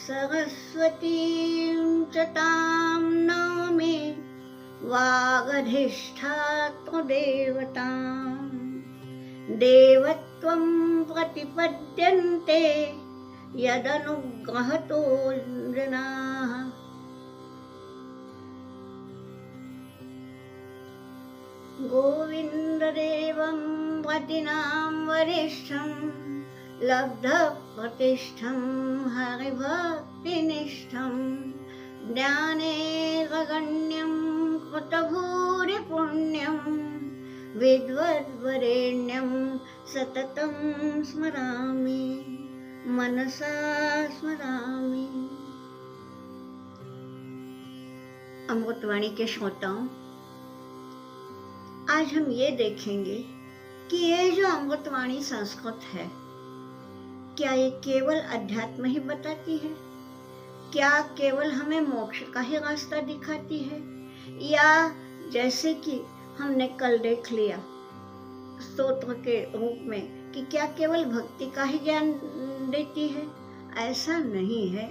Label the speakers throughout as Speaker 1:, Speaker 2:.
Speaker 1: सरस्वतीं च तां नौमि वागधिष्ठात्मदेवताम् देवत्वं प्रतिपद्यन्ते यदनुग्रहतो जनाः। गोविन्ददेवं प्रतिनां वरिष्ठं लब्धप्रतिष्ठं हरिभक्तिनिष्ठं ज्ञानेरगण्यं कृतभूरिपुण्यं विद्वद्वरेण्यं सततं स्मरामि मनसा स्मरामि। अमृतवाणी के श्रोताओं, आज हम ये देखेंगे कि ये जो अमृतवाणी संस्कृत है, क्या ये केवल अध्यात्म ही बताती है? क्या केवल हमें मोक्ष का ही रास्ता दिखाती है? या जैसे कि हमने कल देख लिया स्तोत्र के रूप में कि क्या केवल भक्ति का ही ज्ञान देती है? ऐसा नहीं है।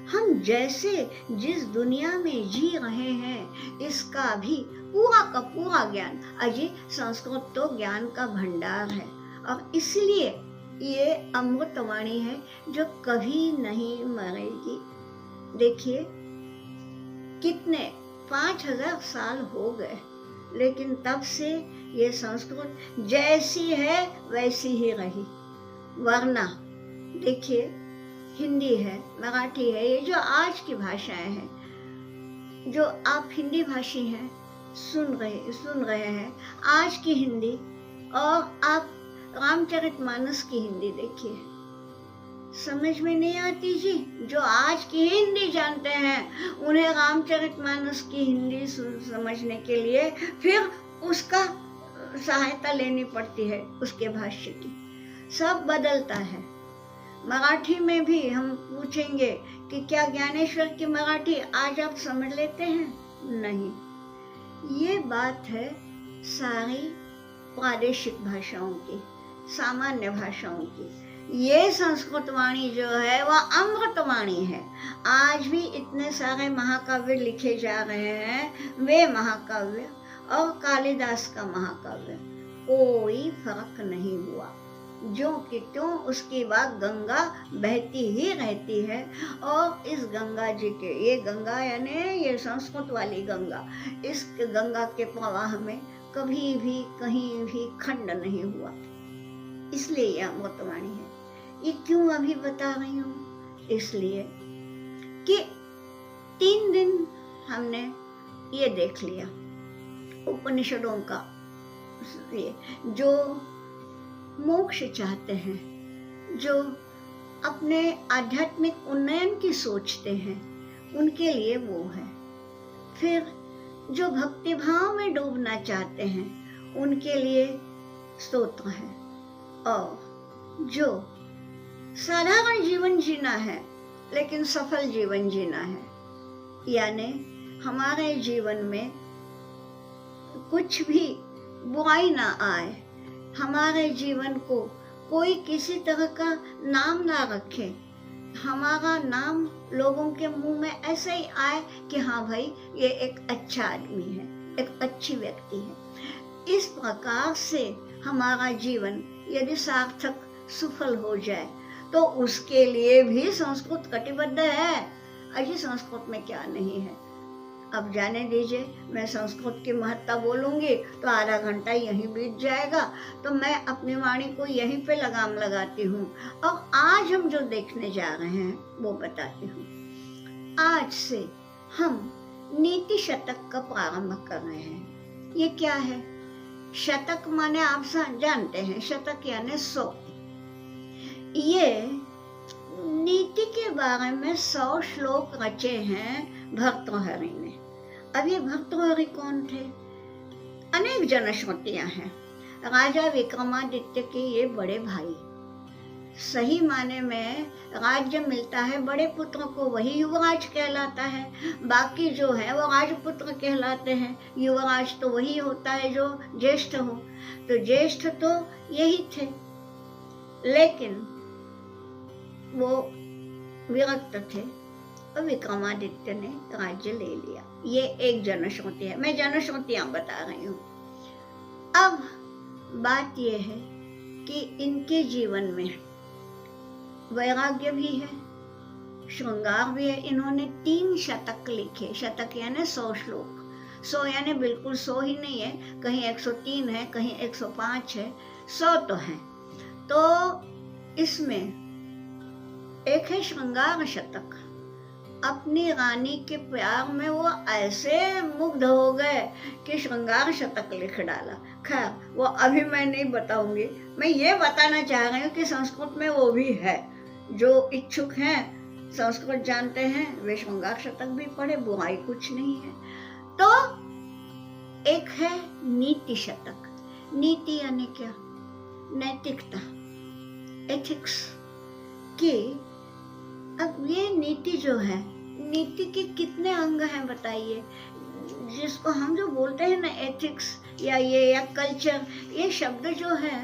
Speaker 1: हम जैसे जिस दुनिया में जी रहे हैं इसका भी पूरा का पूरा ज्ञान, अजी संस्कृत तो ज्ञान का भंडार है और इसलिए ये अमृतवाणी है जो कभी नहीं मरेगी। देखिए कितने 5000 साल हो गए, लेकिन तब से ये संस्कृत जैसी है वैसी ही रही। वरना देखिए हिंदी है, मराठी है, ये जो आज की भाषाएं हैं, जो आप हिंदी भाषी हैं सुन रहे हैं आज की हिंदी, और आप रामचरितमानस की हिंदी देखिए, समझ में नहीं आती जी। जो आज की हिंदी जानते हैं उन्हें रामचरितमानस की हिंदी समझने के लिए फिर उसका सहायता लेनी पड़ती है, उसके भाष्य की। सब बदलता है। मराठी में भी हम पूछेंगे कि क्या ज्ञानेश्वर की मराठी आज आप समझ लेते हैं? नहीं। ये बात है सारी प्रादेशिक भाषाओं की, सामान्य भाषाओं की। ये संस्कृत वाणी जो है वह अमृतवाणी है। आज भी इतने सारे महाकाव्य लिखे जा रहे हैं, वे महाकाव्य और कालिदास का महाकाव्य कोई फर्क नहीं हुआ। जो कि त्यों उसकी बात गंगा बहती ही रहती है, और इस गंगा जी के, ये गंगा यानी ये संस्कृत वाली गंगा, इस गंगा के प्रवाह में कभी भी कहीं भी खंड नहीं हुआ। इसलिए ये अमृतवाणी है। ये क्यों अभी बता रही हूँ? इसलिए कि 3 दिन हमने ये देख लिया उपनिषदों का, ये जो मोक्ष चाहते हैं, जो अपने आध्यात्मिक उन्नयन की सोचते हैं, उनके लिए वो है। फिर जो भक्ति भाव में डूबना चाहते हैं उनके लिए स्तोत्र है, और जो साधारण जीवन जीना है लेकिन सफल जीवन जीना है, यानी हमारे जीवन में कुछ भी बुराई ना आए, हमारे जीवन को कोई किसी तरह का नाम ना रखे, हमारा नाम लोगों के मुंह में ऐसे ही आए कि हाँ भाई ये एक अच्छा आदमी है, एक अच्छी व्यक्ति है। इस प्रकार से हमारा जीवन यदि सार्थक सफल हो जाए तो उसके लिए भी संस्कृत कटिबद्ध है। अजी संस्कृत में क्या नहीं है? अब जाने दीजिए, मैं संस्कृत की महत्ता बोलूंगी तो आधा घंटा यहीं बीत जाएगा, तो मैं अपनी वाणी को यहीं पे लगाम लगाती हूँ और आज हम जो देखने जा रहे हैं वो बताती हूँ। आज से हम नीति शतक का प्रारंभ कर रहे हैं। ये क्या है? शतक माने आप जानते हैं, शतक यानी 100। ये नीति के बारे में 100 श्लोक रचे हैं भर्तृहरि ने। अब ये भर्तृहरि कौन थे? अनेक जनश्रुतियां हैं। राजा विक्रमादित्य के ये बड़े भाई, सही माने में राज्य मिलता है बड़े पुत्र को, वही युवराज कहलाता है। बाकी जो है वो राजपुत्र कहलाते हैं। युवराज तो वही होता है जो ज्येष्ठ हो। तो ज्येष्ठ तो यही थे, लेकिन वो विरक्त थे और विक्रमादित्य ने राज्य ले लिया। ये एक जनश्रुति है, मैं जनश्रुतियां बता रही हूँ। अब बात यह है कि इनके जीवन में वैराग्य भी है, श्रृंगार भी है। इन्होंने 3 शतक लिखे। शतक यानी 100 श्लोक। 100 यानी बिल्कुल 100 ही नहीं है, कहीं 103 है, कहीं 105 है, 100 तो है। तो इसमें एक है श्रृंगार शतक। अपनी रानी के प्यार में वो ऐसे मुग्ध हो गए कि श्रृंगार शतक लिख डाला। खैर वो अभी मैं नहीं बताऊंगी, मैं ये बताना चाह रही हूँ कि संस्कृत में वो भी है। जो इच्छुक हैं, संस्कृत जानते हैं, वे श्रृंगार शतक भी पढ़े, बुराई कुछ नहीं है। तो एक है नीति शतक। नीति यानी क्या? नैतिकता, एथिक्स की। अब ये नीति जो है, नीति के कितने अंग हैं बताइए? जिसको हम जो बोलते हैं ना एथिक्स या कल्चर, ये शब्द जो है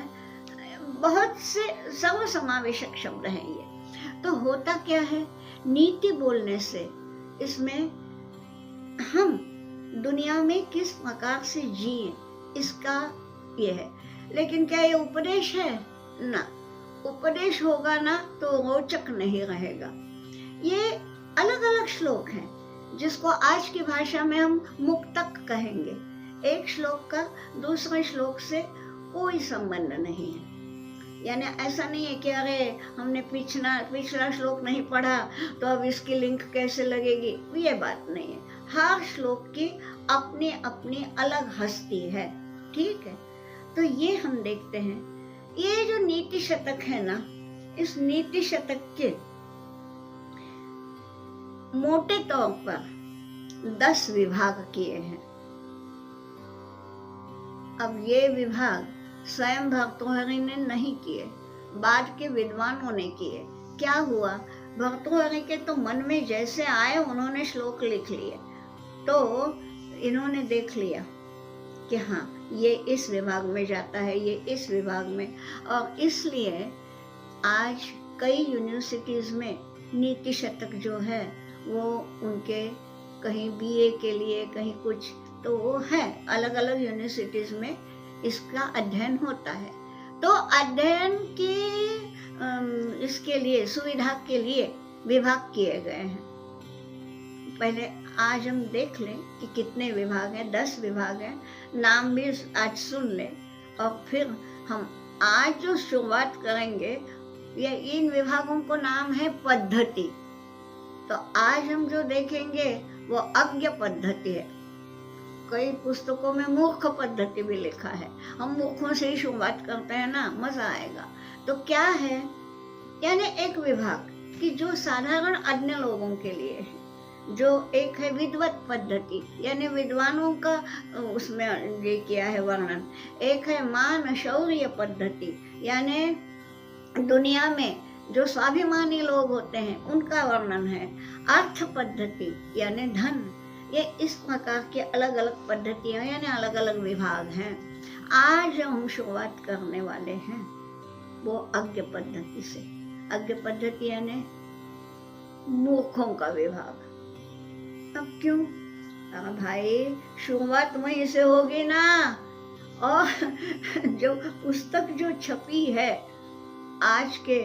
Speaker 1: बहुत से सर्वसमावेशक शब्द हैं ये। तो होता क्या है, नीति बोलने से इसमें हम दुनिया में किस प्रकार से जिए इसका ये है। लेकिन क्या ये उपदेश है? ना, उपदेश होगा ना तो रोचक नहीं रहेगा। ये अलग अलग श्लोक हैं जिसको आज की भाषा में हम मुक्तक कहेंगे। एक श्लोक का दूसरे श्लोक से कोई संबंध नहीं है। यानी ऐसा नहीं है कि अरे हमने पिछला श्लोक नहीं पढ़ा तो अब इसकी लिंक कैसे लगेगी, ये बात नहीं है। हर श्लोक की अपनी अपनी अलग हस्ती है, ठीक है। तो ये हम देखते हैं, ये जो नीति शतक है ना, इस नीति शतक के मोटे तौर पर 10 विभाग किए हैं। अब ये विभाग स्वयं भर्तृहरि ने नहीं किए, बाद के विद्वानों ने किए। क्या हुआ, भर्तृहरि के तो मन में जैसे आए उन्होंने श्लोक लिख लिए। तो इन्होंने देख लिया कि हाँ ये इस विभाग में जाता है, ये इस विभाग में। और इसलिए आज कई यूनिवर्सिटीज में नीति शतक जो है वो उनके कहीं बीए के लिए, कहीं कुछ तो वो है, अलग अलग यूनिवर्सिटीज में इसका अध्ययन होता है। तो अध्ययन की इसके लिए, सुविधा के लिए विभाग किए गए हैं। पहले आज हम देख लें कि कितने विभाग हैं। 10 विभाग हैं, नाम भी आज सुन लें। और फिर हम आज जो शुरुआत करेंगे, ये इन विभागों को नाम है पद्धति। तो आज हम जो देखेंगे वो अज्ञ पद्धति है। कई पुस्तकों में मूर्ख पद्धति भी लिखा है। हम मूर्खों से ही शुरुआत करते हैं ना, मजा आएगा। तो क्या है, यानी एक विभाग कि जो साधारण अज्ञ लोगों के लिए है। जो एक है विद्वत पद्धति, यानी विद्वानों का उसमें ये किया है वर्णन। एक है मान शौर्य पद्धति, यानी दुनिया में जो स्वाभिमानी लोग होते हैं उनका वर्णन है। अर्थ पद्धति यानी धन। ये इस प्रकार के अलग अलग पद्धतियां यानी अलग अलग विभाग हैं। आज हम शुरुआत करने वाले हैं वो अज्ञ पद्धति से। अज्ञ पद्धति यानी मूर्खों का विभाग। अब क्यों? भाई शुरुआत वहीं से होगी ना। और जो पुस्तक जो छपी है आज के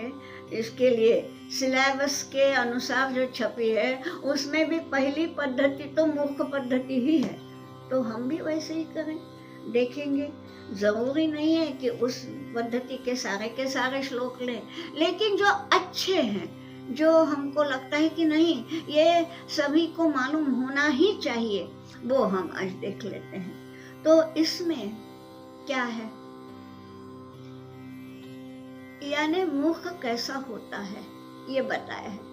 Speaker 1: इसके लिए सिलेबस के अनुसार जो छपी है, उसमें भी पहली पद्धति तो मूर्ख पद्धति ही है। तो हम भी वैसे ही करें, देखेंगे। जरूरी नहीं है कि उस पद्धति के सारे श्लोक लें, लेकिन जो अच्छे हैं, जो हमको लगता है कि नहीं ये सभी को मालूम होना ही चाहिए, वो हम आज देख लेते हैं। तो इसमें क्या है, यानी मूर्ख कैसा होता है ये बताया है।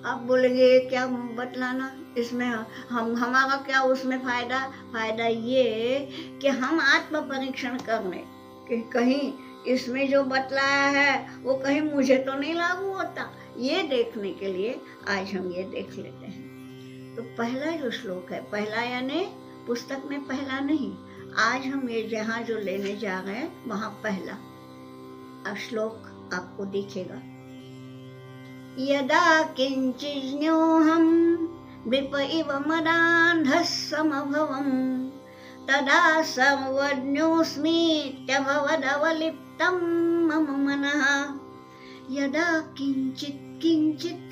Speaker 1: आप बोलेंगे क्या बतलाना, इसमें हमारा क्या उसमें फायदा ये कि हम आत्म परीक्षण कर लें कि कहीं इसमें जो बतलाया है वो कहीं मुझे तो नहीं लागू होता। ये देखने के लिए आज हम ये देख लेते हैं। तो पहला जो श्लोक है, पहला यानी पुस्तक में पहला नहीं, आज हम ये जहाँ जो लेने जा रहे हैं वहाँ पहला श्लोक आपको दिखेगा। यदा किञ्चिज्ञोऽहं विप इव मदान्धः समभवम् तदा सर्वज्ञोऽस्मीत्यभवदवलिप्तं मम मनः। यदा किञ्चित् किञ्चित्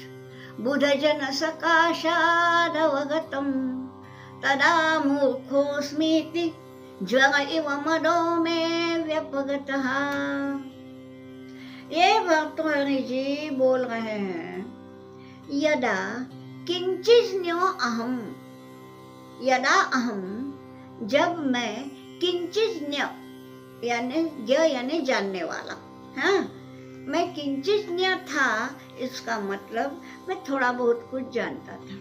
Speaker 1: बुधजनसकाशादवगतं तदा मूर्खोऽस्मीति ज्वर इव मदो मे व्यपगतः। ये भर्तृहरि जी बोल रहे हैं, यदा किंचिज्ञो अहम, यदा अहम, जब मैं किंचिज्ञ यानी जानने वाला, हाँ, मैं किंचिज्ञ था, इसका मतलब मैं थोड़ा बहुत कुछ जानता था,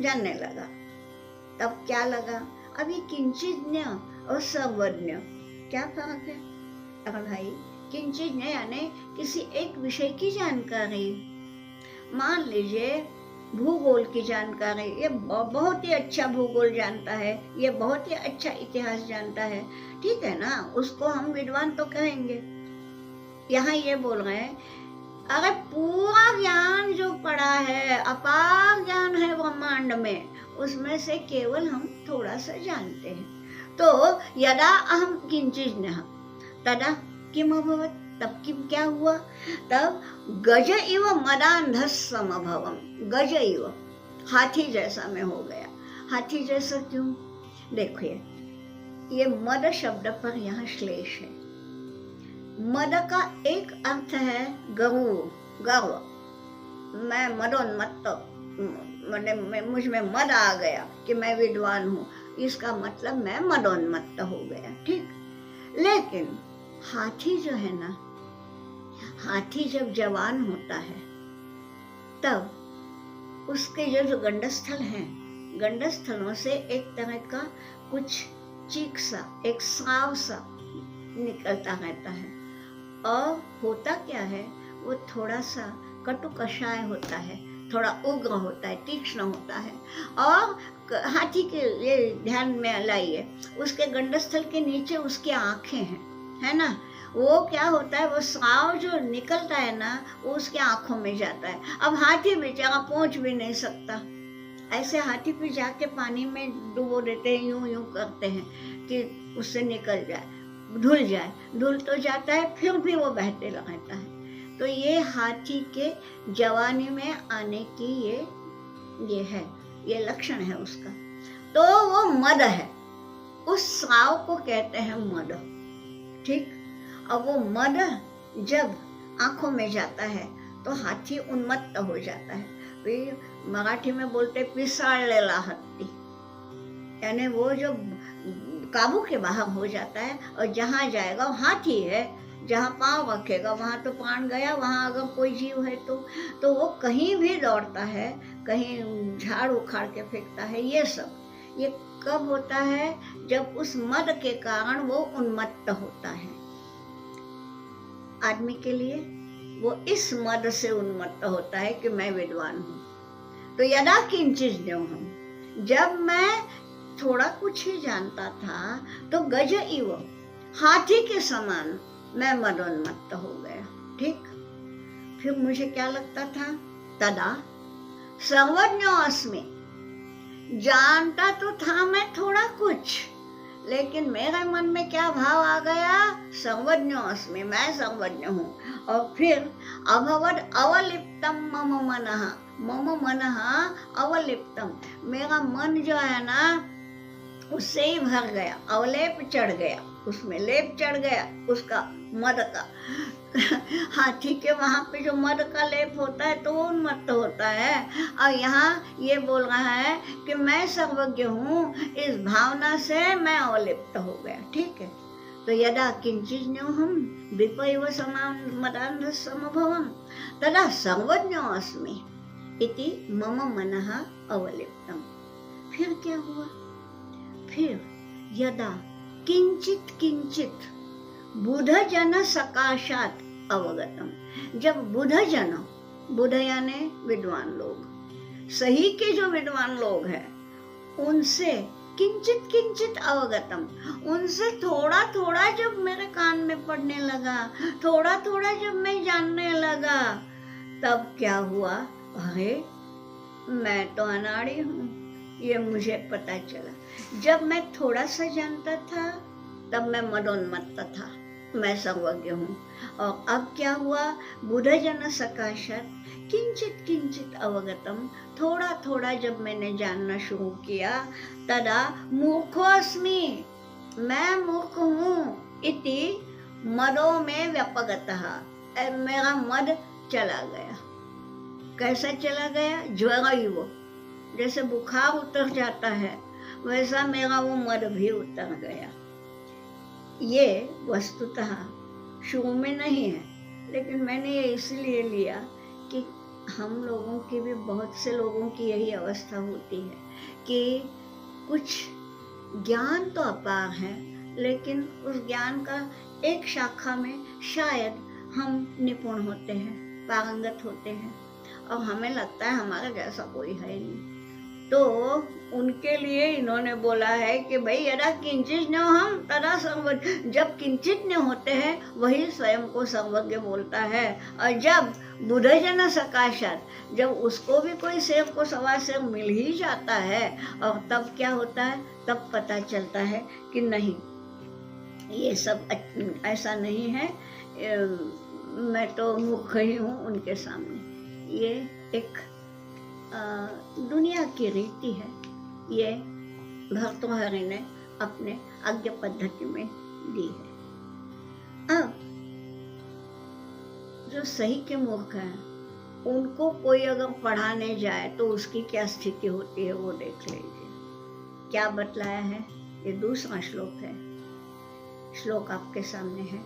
Speaker 1: जानने लगा। तब क्या लगा, अभी किंचिज्ञ और सर्वज्ञ क्या फर्क है? अगर भाई किंचिज्ञ यानी किसी एक विषय की जानकारी, मान लीजिए भूगोल की जानकारी, ये बहुत ही अच्छा भूगोल जानता है, ये बहुत ही अच्छा इतिहास जानता है, ठीक है ना, उसको हम विद्वान तो कहेंगे। यहाँ ये बोल रहे हैं, अगर पूरा ज्ञान जो पड़ा है, अपार ज्ञान है ब्रह्मांड में, उसमें से केवल हम थोड़ा सा जानते हैं। तो यदा अहम किंचिज्ञः तदा किम अभवत्, तब क्या हुआ, तब गज इव मदान्धः समभवम्, गज इव, हाथी जैसा मैं हो गया। हाथी जैसा क्यों? देखिए, ये मद शब्द पर यहाँ श्लेष है। मद का एक अर्थ है गर्व, मैं मदोन्मत्त, मुझ में मद आ गया कि मैं विद्वान हूँ, इसका मतलब मैं मदोन्मत्त हो गया, ठीक। लेकिन हाथी जो है ना, हाथी जब जवान होता है तब उसके जो गंडस्थल हैं, गंडस्थलों से एक तरह का कुछ चीख सा, एक स्राव सा निकलता रहता है, और होता क्या है, वो थोड़ा सा कटु कषाय होता है, थोड़ा उग्र होता है, तीक्ष्ण होता है। और हाथी के ये ध्यान में लाइए, उसके गंडस्थल के नीचे उसकी आंखें हैं, है ना, वो क्या होता है, वो स्राव जो निकलता है ना, वो उसके आंखों में जाता है। अब हाथी बेचारा पहुंच भी नहीं सकता, ऐसे हाथी पे जाके पानी में डुबो देते हैं, यूं यूं करते हैं कि उससे निकल जाए, धुल तो जाता है, फिर भी वो बहते रहता है। तो ये हाथी के जवानी में आने की ये है, ये लक्षण है उसका। तो वो मद है, उस स्राव को कहते हैं मद, ठीक। अब वो मद जब आंखों में जाता है तो हाथी उन्मत्त हो जाता है। मराठी में बोलते पिसाळलेला हत्ती, यानी वो जो काबू के बाहर हो जाता है, और जहाँ जाएगा वो हाथी है, जहाँ पाँव रखेगा वहाँ तो प्राण गया, वहाँ अगर कोई जीव है तो वो कहीं भी दौड़ता है, कहीं झाड़ उखाड़ के फेंकता है। ये सब ये कब होता है, जब उस मद के कारण वो उन्मत्त होता है। आदमी के लिए वो इस मद से उन्मत्त होता है कि मैं विद्वान हूँ। तो यदा किंचिज्ञोऽहम्, जब मैं थोड़ा कुछ ही जानता था तो गज इव, हाथी के समान मैं मदोन्मत्त हो गया, ठीक। फिर मुझे क्या लगता था, तदा सर्वज्ञो अस्मि, जानता तो था मैं थोड़ा कुछ, लेकिन मेरे मन में क्या भाव आ गया, सर्वज्ञो अस्मि, मैं सर्वज्ञ हूँ। और फिर अभवद अवलिप्तम मम मनः अवलिप्तम, मेरा मन जो है ना उससे ही भर गया, अवलेप चढ़ गया, उसमें लेप चढ़ गया उसका मद का। हाथी के वहां पे जो मद का लेप होता है तो वो उन्मत्त होता है। और यहाँ ये बोल रहा है कि मैं सर्वज्ञ हूँ, इस भावना से मैं अवलिप्त हो गया, ठीक है। तो यदा किंचिज्ञोऽहम् विप इव मदान्धः समभवम् तदा सर्वज्ञो अस्मि इति मम मनः अवलिप्तम्। फिर क्या हुआ, फिर यदा किंचित किंचित बुधजन सकाशात अवगतम, जब बुधजन, बुध यानी विद्वान लोग, सही के जो विद्वान लोग हैं, उनसे किंचित किंचित अवगतम, उनसे थोड़ा थोड़ा जब मेरे कान में पड़ने लगा, थोड़ा थोड़ा जब मैं जानने लगा, तब क्या हुआ, अरे मैं तो अनाड़ी हूँ, ये मुझे पता चला। जब मैं थोड़ा सा जानता था तब मैं मदोन्मत्त था, मैं सर्वज्ञ हूँ। और अब क्या हुआ, बुधजन सकाशत किंचित किंचित अवगतम, थोड़ा थोड़ा जब मैंने जानना शुरू किया, तदा मूर्खोऽस्मि, मैं मूर्ख हूँ, इति मदो में व्यपगतः, मेरा मद चला गया। कैसा चला गया, ज्वरयुव, जैसे बुखार उतर जाता है वैसा मेरा वो मद भी उतर गया। ये वस्तुतः शुरू में नहीं है, लेकिन मैंने ये इसलिए लिया कि हम लोगों की भी, बहुत से लोगों की यही अवस्था होती है कि कुछ ज्ञान तो अपार है, लेकिन उस ज्ञान का एक शाखा में शायद हम निपुण होते हैं, पारंगत होते हैं, और हमें लगता है हमारा जैसा कोई है नहीं। तो उनके लिए इन्होंने बोला है कि भाई यदा किंचित न हम तदा सर्वज्ञ, जब किंचित न होते हैं वही स्वयं को सर्वज्ञ बोलता है। और जब बुधजन सकाशत, जब उसको भी कोई सेव को सवा सेव मिल ही जाता है, और तब क्या होता है, तब पता चलता है कि नहीं, ये सब ऐसा नहीं है, मैं तो मूर्ख ही हूँ उनके सामने। ये एक दुनिया की रीति है, ये भर्तृहरि ने अपने आज्ञा पद्धति में दी है। अब जो सही के मूर्ख हैं, उनको कोई अगर पढ़ाने जाए तो उसकी क्या स्थिति होती है वो देख लीजिए। क्या बतलाया है, ये दूसरा श्लोक है, श्लोक आपके सामने है।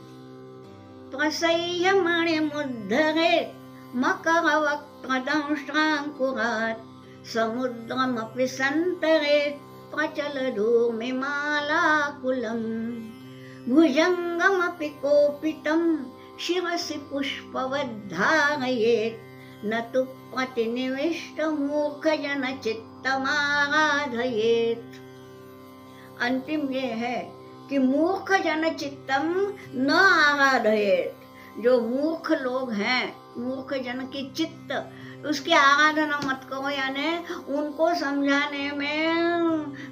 Speaker 1: त्वसह्यमणि मुद्धरे मकरवक्त्रदंष्ट्राङ्कुरात् समुद्रमपि सन्तरे त्वचलधूमिमालाकुलम् भुजङ्गमपि कोपितं शिरसि पुष्पवद्धारयेत् न तु प्रतिनिविष्टमूर्खजनचित्तमाराधयेत्। अंतिम ये है कि मूर्ख जन चित्तम न आराधयेत्, जो मूर्ख लोग हैं, मूर्ख जन की चित्त, उसकी आराधना मत करो, यानी उनको समझाने में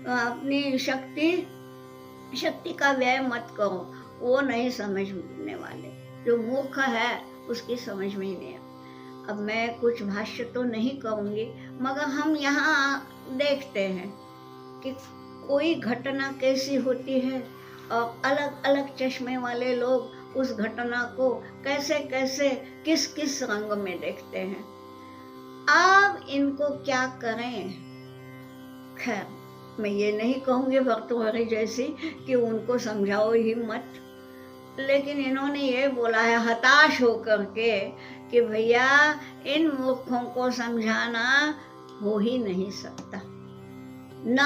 Speaker 1: अपनी शक्ति का व्यय मत करो, वो नहीं समझने वाले। जो मूर्ख है उसकी समझ में ही नहीं। अब मैं कुछ भाष्य तो नहीं कहूँगी, मगर हम यहाँ देखते हैं कि कोई घटना कैसी होती है और अलग अलग चश्मे वाले लोग उस घटना को कैसे कैसे किस किस रंग में देखते हैं। अब इनको क्या करें। खैर, मैं ये नहीं कहूँगी भर्तृहरि जैसी कि उनको समझाओ ही मत, लेकिन इन्होंने ये बोला है हताश होकर के कि भैया इन मूर्खों को समझाना हो ही नहीं सकता। न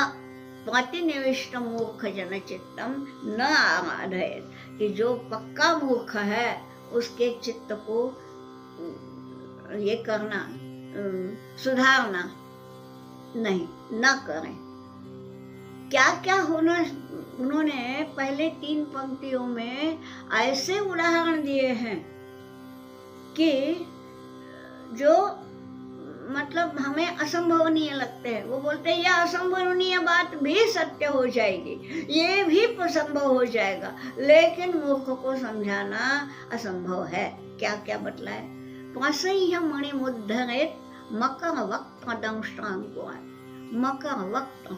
Speaker 1: प्रतिनिविष्ट मूर्ख जन चित्तम न आराधयेत्, कि जो पक्का मूर्ख है उसके चित्त को ये करना, सुधारना नहीं, न करें। क्या क्या होना, उन्होंने पहले 3 पंक्तियों में ऐसे उदाहरण दिए हैं कि जो मतलब हमें असंभवनीय लगते हैं। वो बोलते हैं यह असंभवनीय बात भी सत्य हो जाएगी, ये भी संभव हो जाएगा, लेकिन मूर्ख को समझाना असंभव है। क्या क्या बतलाए, त्वसह्य मणि मुद्धरेत् मकर वक्त दंष्ट्राङ्कुरात्। मकर वक्त,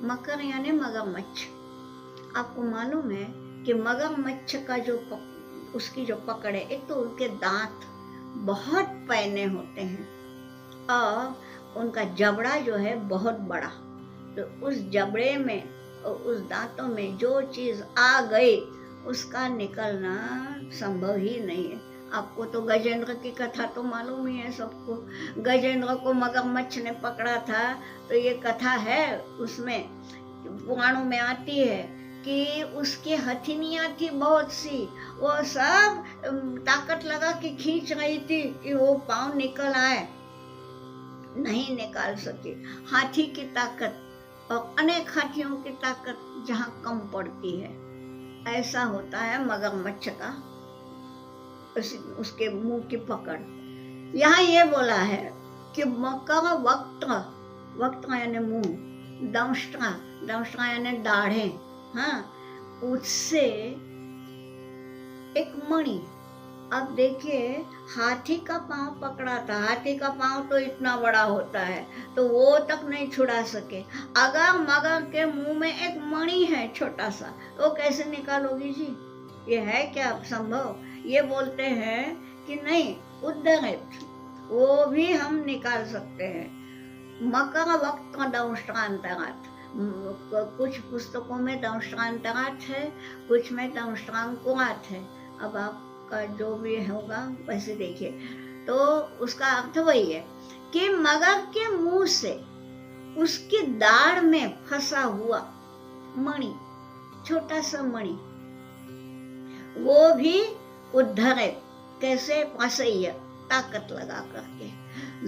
Speaker 1: मकर यानी मगरमच्छ। आपको मालूम है कि मगरमच्छ का जो उसकी जो पकड़ है, एक तो उनके दांत बहुत पैने होते हैं और उनका जबड़ा जो है बहुत बड़ा, तो उस जबड़े में और उस दांतों में जो चीज आ गई उसका निकलना संभव ही नहीं है। आपको तो गजेंद्र की कथा तो मालूम ही है सबको। गजेंद्र को मगरमच्छ ने पकड़ा था, तो ये कथा है, उसमें पुराणों में आती है कि उसकी हथिनियां थी बहुत सी, वो सब ताकत लगा कि खींच रही थी कि वो पांव निकल आए, नहीं निकाल सके। हाथी की ताकत और अनेक हाथियों की ताकत जहाँ कम पड़ती है, ऐसा होता है मगरमच्छ का उसके मुंह की पकड़। यहाँ ये बोला है कि मकर वक्त, वक्त यानी मुंह, दंष्ट्रा, दंष्ट्रा यानी दाढ़े, हाँ, उससे एक मणि। अब देखिए, हाथी का पांव पकड़ा था, हाथी का पांव तो इतना बड़ा होता है तो वो तक नहीं छुड़ा सके। अगर मगर के मुंह में एक मणि है छोटा सा, तो कैसे निकालोगी जी? ये है क्या संभव? ये बोलते हैं कि नहीं, उद्धरित, वो भी हम निकाल सकते हैं। मकर वक्त का दंष्ट्रांतरात, कुछ पुस्तकों में दंष्ट्रांतरात है, कुछ में दंष्ट्रांकुरात है। अब आपका जो भी होगा वैसे देखिए। तो उसका अर्थ वही है कि मगर के मुंह से उसकी दाढ़ में फंसा हुआ मणि, छोटा सा मणि, वो भी उद्धरित, कैसे? फंसैया, ताकत लगा करके,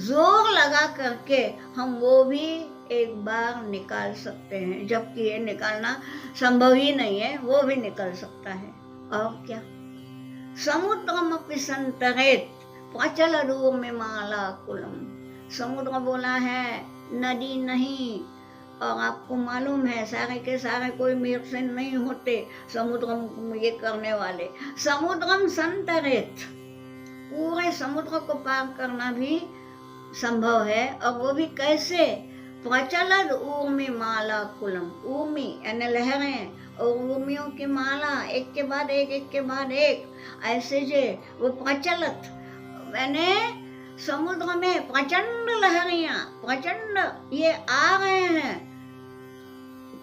Speaker 1: जोर लगा करके हम वो भी एक बार निकाल सकते हैं, जबकि ये निकालना संभव ही नहीं है, वो भी निकल सकता है। और क्या? समुद्रमपि संतरेत पाचलरूर्मिमालाकुलम। समुद्र बोला है, नदी नहीं। और आपको मालूम है सारे के सारे कोई मीर से नहीं होते समुद्र ये करने वाले। समुद्रम संतरेत, पूरे समुद्र को पार करना भी संभव है। और वो भी कैसे? प्रचलद ऊर्मी माला कुलम, ऊर्मी यानी लहरें, और ऊर्मियों की माला, एक के बाद एक, एक के बाद एक, ऐसे जे वो प्रचलत, मैंने समुद्र में प्रचंड लहरियां, प्रचंड ये आ रहे हैं,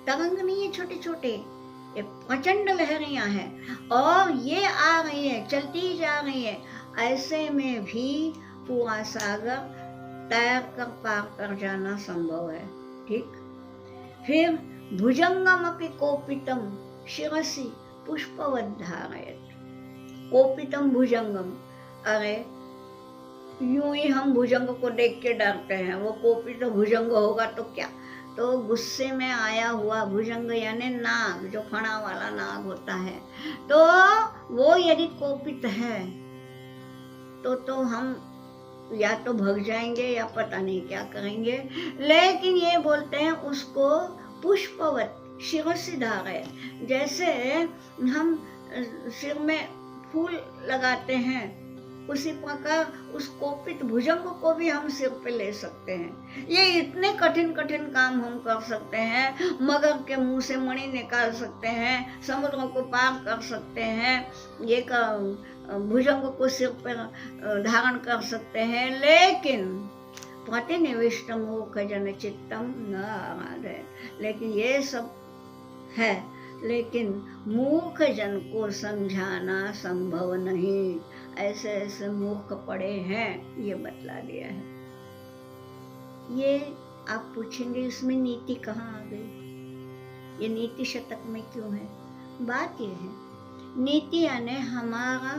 Speaker 1: तरंग नहीं है छोटे छोटे, ये प्रचंड लहरियां हैं और ये आ रही है, चलती जा रही है। ऐसे में भी पूरा सागर तैर कर पार कर जाना संभव है। ठीक। फिर भुजंगम अपि कोपितम शिरसि पुष्पवद्धारयत्। कोपितम भुजंगम, अरे यूं ही हम भुजंग को देख के डरते हैं, वो कोपित भुजंग होगा तो क्या? तो गुस्से में आया हुआ भुजंग यानी नाग, जो फणा वाला नाग होता है, तो वो यदि कोपित है तो हम या तो भग जाएंगे या पता नहीं क्या करेंगे। लेकिन ये बोलते हैं उसको पुष्पवत शिरसि धारयत्, जैसे हम सिर में फूल लगाते हैं उसी प्रकार उस कोपित भुजंग को भी हम सिर पे ले सकते हैं। ये इतने कठिन कठिन काम हम कर सकते हैं। मगर के मुंह से मणि निकाल सकते हैं, समुद्र को पार कर सकते हैं, ये भुजंग को सिर पर धारण कर सकते हैं। लेकिन प्रतिनिविष्ट मूर्ख जन चित्तम न आराधे, लेकिन ये सब है, लेकिन मूर्ख जन को समझाना संभव नहीं। ऐसे ऐसे मूर्ख पड़े हैं, ये बतला दिया है। ये आप पूछेंगे इसमें नीति कहाँ आ गई, ये नीति शतक में क्यों है? बात ये है, नीति यानी हमारा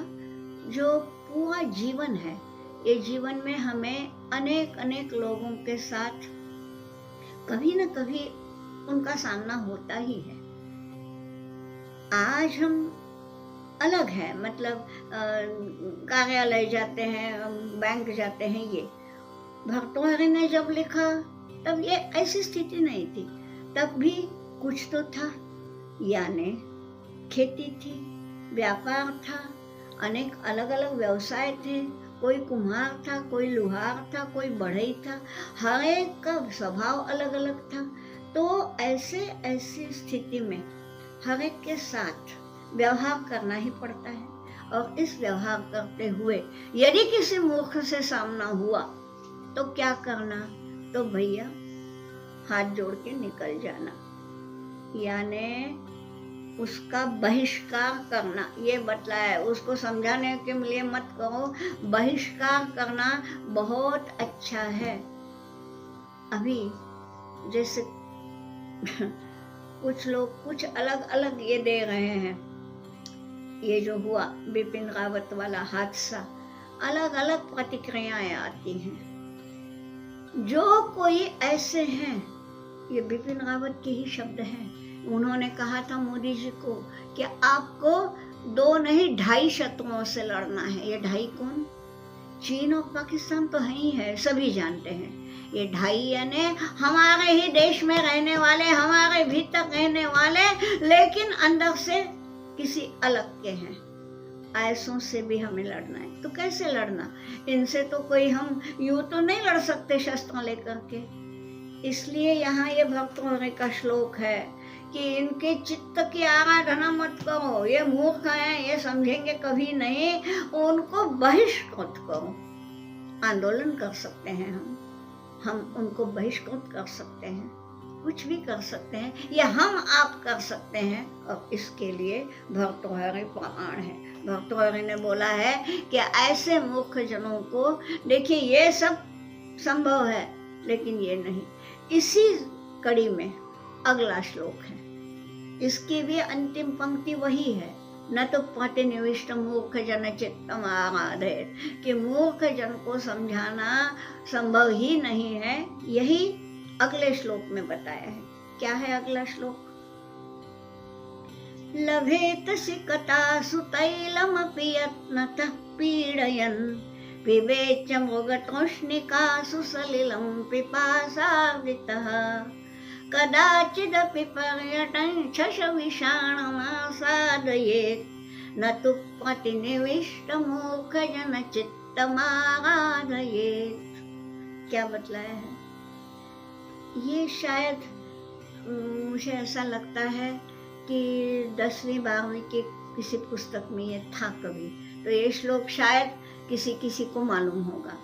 Speaker 1: जो पूरा जीवन है, ये जीवन में हमें अनेक अनेक लोगों के साथ कभी न कभी उनका सामना होता ही है। आज हम अलग है, मतलब कार्यालय जाते हैं, बैंक जाते हैं। ये भर्तृहरि ने जब लिखा तब ये ऐसी स्थिति नहीं थी, तब भी कुछ तो था, यानी खेती थी, व्यापार था, अनेक अलग अलग व्यवसाय थे, कोई कुम्हार था, कोई लुहार था, कोई बढ़ई था, हर एक का स्वभाव अलग अलग था। तो ऐसी स्थिति में हर एक के साथ व्यवहार करना ही पड़ता है। और इस व्यवहार करते हुए यदि किसी मूर्ख से सामना हुआ तो क्या करना? तो भैया हाथ जोड़ के निकल जाना, यानी उसका बहिष्कार करना। ये बतलाया, उसको समझाने के लिए मत करो, बहिष्कार करना बहुत अच्छा है। अभी जैसे कुछ लोग कुछ अलग अलग ये दे रहे हैं, ये जो हुआ बिपिन रावत वाला हादसा, अलग अलग प्रतिक्रियाएं आती हैं। जो कोई ऐसे हैं, ये बिपिन रावत के ही शब्द हैं, उन्होंने कहा था मोदी जी को कि आपको 2 नहीं 2.5 शत्रुओं से लड़ना है। ये 2.5 कौन? चीन और पाकिस्तान तो है ही है, सभी जानते हैं। ये 2.5 यानी हमारे ही देश में रहने वाले, हमारे भीतर रहने वाले, लेकिन अंदर से किसी अलग के हैं। ऐसों से भी हमें लड़ना है। तो कैसे लड़ना? इनसे तो कोई हम यूं तो नहीं लड़ सकते शस्त्र लेकर के। इसलिए यहाँ ये भर्तृहरि का श्लोक है कि इनके चित्त की आराधना मत करो, ये मूर्ख हैं, ये समझेंगे कभी नहीं, उनको बहिष्कृत करो। आंदोलन कर सकते हैं हम उनको बहिष्कृत कर सकते हैं, कुछ भी कर सकते हैं, या हम आप कर सकते हैं। और इसके लिए भर्तृहरि प्रमाण है। भर्तृहरि ने बोला है कि ऐसे मूर्ख जनों को, देखिए ये सब संभव है लेकिन ये नहीं। इसी कड़ी में अगला श्लोक है, इसकी भी अंतिम पंक्ति वही है, न तो प्रतिनिविष्ट मूर्ख जन चित्तम आराधेत, कि मूर्ख जन को समझाना संभव ही नहीं है। यही अगले श्लोक में बताया है। क्या है अगला श्लोक? लभेत सिकतासु तैलमपि यत्नतः पीडयन् पिबेच मृगतृष्णिकासु सलिलं पिपासार्दितः कदाचिदपि पर्यटन् शशविषाणमासादयेत् न तु प्रतिनिविष्टमूर्खजनचित्तमाराधयेत्। क्या बतलाया है? ये शायद मुझे ऐसा लगता है कि 10वीं 12वीं की किसी पुस्तक में ये था कभी, तो ये श्लोक शायद किसी को मालूम होगा।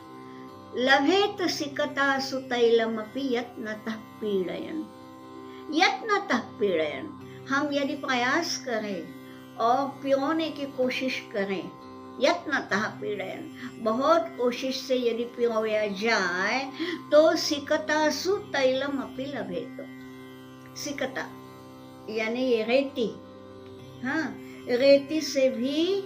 Speaker 1: लभेत सिकतासु तैलमपि यत्नतः पीडयन्। यत्नतः पीडयन्, हम यदि प्रयास करें और पियोने की कोशिश करें, यत्नतः पीडयन्, बहुत कोशिश से यदि पियोया जाए तो सिकतासु तैलमपि लभेत। सिकता यानी ये रेती, हाँ, रेती से भी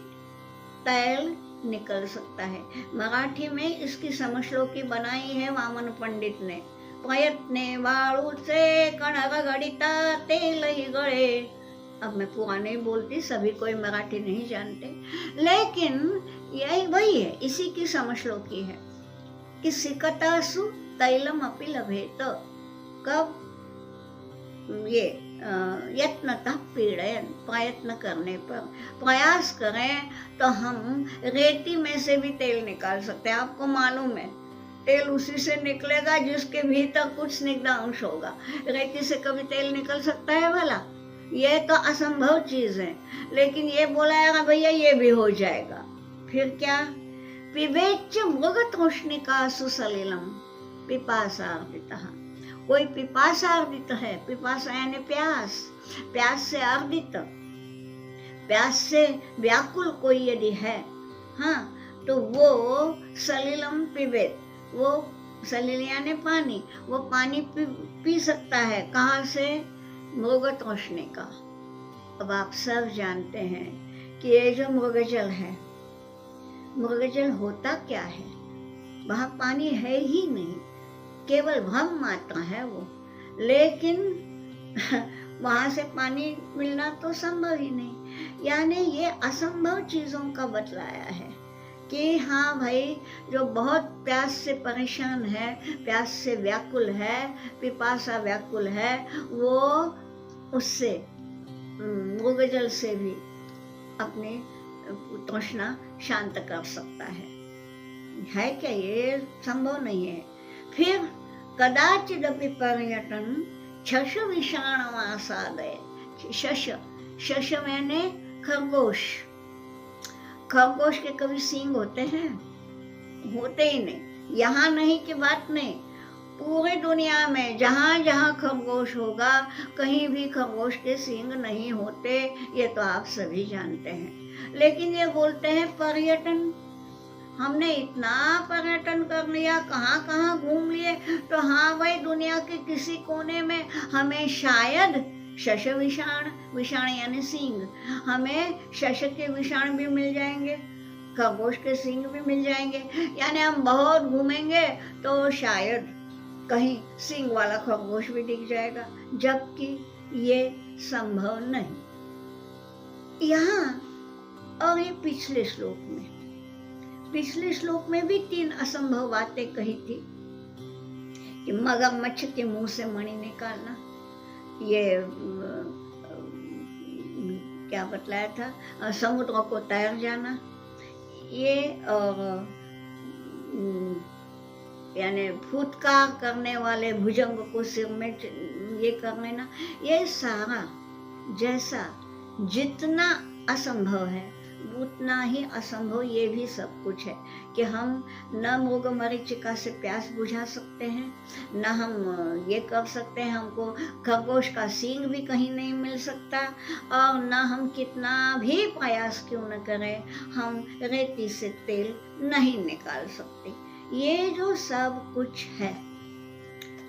Speaker 1: तैल निकल सकता है। मराठी में इसकी समश्लोकी बनाई है वामन पंडित ने। प्रयत्ने वाळूचे कणग गडिता तेल ही गळे। अब मैं पूरा नहीं बोलती, सभी कोई मराठी नहीं जानते, लेकिन यही वही है, इसी की समश्लोकी है कि सिकतासु तैलम अपि लभेत। कब? ये यत्नतः पीडयन्, प्रयत्न करने पर, प्रयास करें तो हम रेती में से भी तेल निकाल सकते हैं। आपको मालूम है तेल उसी से निकलेगा जिसके भीतर कुछ स्निग्धांश होगा। रेती से कभी तेल निकल सकता है भला? ये तो असंभव चीज है। लेकिन ये बोला है भैया ये भी हो जाएगा। फिर क्या? पिबेच मृगतृष्णिकासु सलिलम पिपासार्दितः। कोई पिपासार्दित है, पिपासा यानी प्यास, प्यास से अर्दित, प्यास से व्याकुल कोई यदि है, हाँ, तो वो सलिलम पिबेत, वो सलिल यानी पानी, वो पानी पी सकता है। कहाँ से? मृगतृष्णिका। अब आप सब जानते हैं कि ये जो मृगजल है, मृगजल होता क्या है? वहाँ पानी है ही नहीं, केवल भ्रम मात्र है वो। लेकिन वहां से पानी मिलना तो संभव ही नहीं। यानी ये असंभव चीजों का बतलाया है कि हाँ भाई, जो बहुत प्यास से परेशान है, प्यास से व्याकुल है, पिपासा व्याकुल है, वो उससे मृगजल से भी अपनी तृष्णा शांत कर सकता है क्या? ये संभव नहीं है। फिर कदाचिदपि पर्यटन शश विषाणमासादय। शश मैंने खरगोश। खरगोश के कभी सींग होते हैं? होते ही नहीं। यहाँ नहीं की बात नहीं, पूरी दुनिया में जहाँ जहाँ खरगोश होगा, कहीं भी खरगोश के सींग नहीं होते, ये तो आप सभी जानते हैं। लेकिन ये बोलते हैं पर्यटन। हमने इतना पर्यटन कर लिया, कहाँ कहाँ घूम लिए, तो हाँ भाई, दुनिया के किसी कोने में हमें शायद शश विषाण, विषाण यानी सींग, हमें शश के विषाण भी मिल जाएंगे, खरगोश के सींग भी मिल जाएंगे। यानी हम बहुत घूमेंगे तो शायद कहीं सींग वाला खरगोश भी दिख जाएगा, जबकि ये संभव नहीं। यहाँ और ये पिछले श्लोक में पिछले श्लोक में भी 3 असंभव बातें कही थी कि मगरमच्छ के मुंह से मणि निकालना, ये क्या बतलाया था, समुद्र को तैर जाना, ये यानी फुटकार करने वाले भुजंग को सिर में ये कर लेना। ये सारा जैसा जितना असंभव है उतना ही असंभव ये भी सब कुछ है कि हम न मृग मरीचिका से प्यास बुझा सकते हैं, न हम ये कर सकते हैं, हमको खरगोश का सींग भी कहीं नहीं मिल सकता, और न हम कितना भी प्रयास क्यों न करें हम रेती से तेल नहीं निकाल सकते। ये जो सब कुछ है,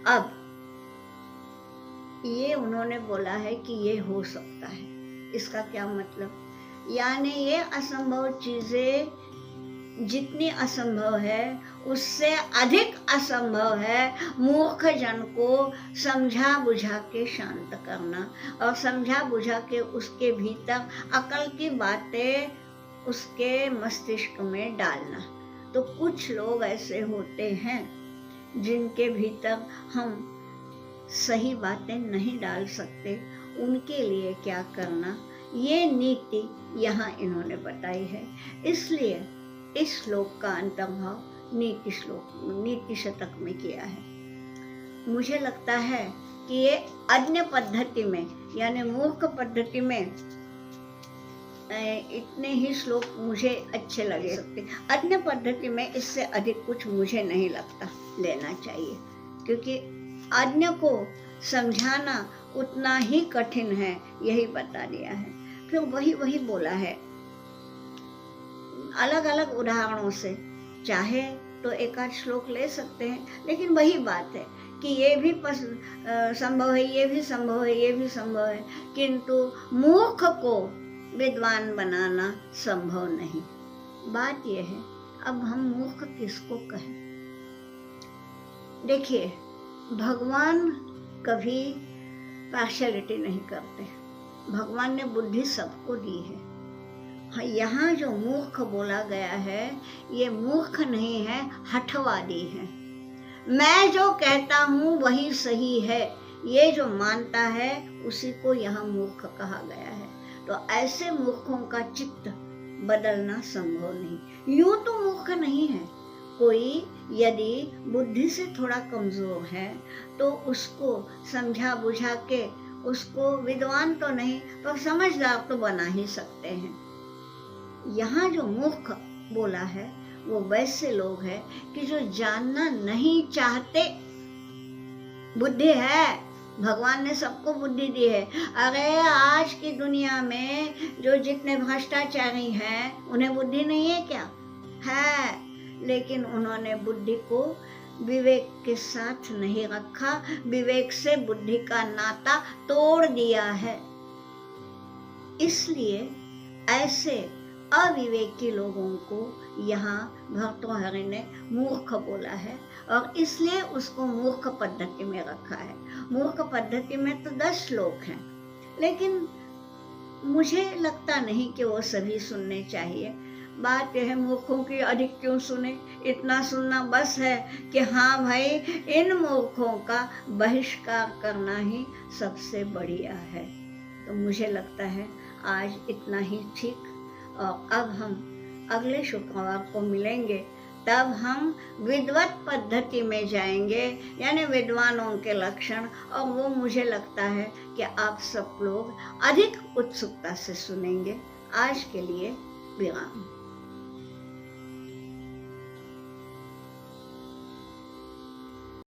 Speaker 1: अब ये उन्होंने बोला है कि ये हो सकता है। इसका क्या मतलब? यानी ये असंभव चीजें जितनी असंभव है उससे अधिक असंभव है मूर्ख जन को समझा बुझा के शांत करना, और समझा बुझा के उसके भीतर अकल की बातें उसके मस्तिष्क में डालना। तो कुछ लोग ऐसे होते हैं जिनके भीतर हम सही बातें नहीं डाल सकते, उनके लिए क्या करना, ये नीति यहाँ इन्होंने बताई है। इसलिए इस श्लोक का अंतर्भाव नीति शतक में किया है। मुझे लगता है कि ये अन्य पद्धति में यानी मूर्ख पद्धति में इतने ही श्लोक मुझे अच्छे लगे सकते। अन्य पद्धति में इससे अधिक कुछ मुझे नहीं लगता लेना चाहिए, क्योंकि अन्य को समझाना उतना ही कठिन है, यही बता दिया है। फिर वही बोला है अलग अलग उदाहरणों से, चाहे तो एक आध श्लोक ले सकते हैं, लेकिन वही बात है कि ये भी संभव है, ये भी संभव है, ये भी संभव है, किंतु मूर्ख को विद्वान बनाना संभव नहीं। बात यह है, अब हम मूर्ख किसको कहें? देखिए, भगवान कभी पार्शियलिटी नहीं करते। भगवान ने बुद्धि सबको दी है। हाँ, यहाँ जो मूर्ख बोला गया है ये मूर्ख नहीं है, हठवादी है। मैं जो कहता हूँ वही सही है, ये जो मानता है उसी को यहाँ मूर्ख कहा गया है। तो ऐसे मूर्खों का चित्त बदलना संभव नहीं। यूं तो मूर्ख नहीं है कोई, यदि बुद्धि से थोड़ा कमजोर है तो उसको समझा बुझा के उसको विद्वान तो नहीं पर समझदार तो बना ही सकते हैं। यहाँ जो मूर्ख बोला है वो वैसे लोग हैं कि जो जानना नहीं चाहते। बुद्धि है, भगवान ने सबको बुद्धि दी है। अरे आज की दुनिया में जो जितने भ्रष्टाचारी हैं उन्हें बुद्धि नहीं है क्या? है, लेकिन उन्होंने बुद्धि को विवेक के साथ नहीं रखा, विवेक से बुद्धि का नाता तोड़ दिया है। इसलिए ऐसे अविवेकी लोगों को यहाँ भर्तृहरि ने मूर्ख बोला है, और इसलिए उसको मूर्ख पद्धति में रखा है। मूर्ख पद्धति में तो 10 श्लोक हैं, लेकिन मुझे लगता नहीं कि वो सभी सुनने चाहिए। बात यह है, मूर्खों की अधिक क्यों सुने? इतना सुनना बस है कि हाँ भाई, इन मूर्खों का बहिष्कार करना ही सबसे बढ़िया है। तो मुझे लगता है आज इतना ही ठीक, और अब हम अगले शुक्रवार को मिलेंगे, तब हम विद्वत पद्धति में जाएंगे, यानी विद्वानों के लक्षण, और वो मुझे लगता है कि आप सब लोग अधिक उत्सुकता से सुनेंगे। आज के लिए विराम।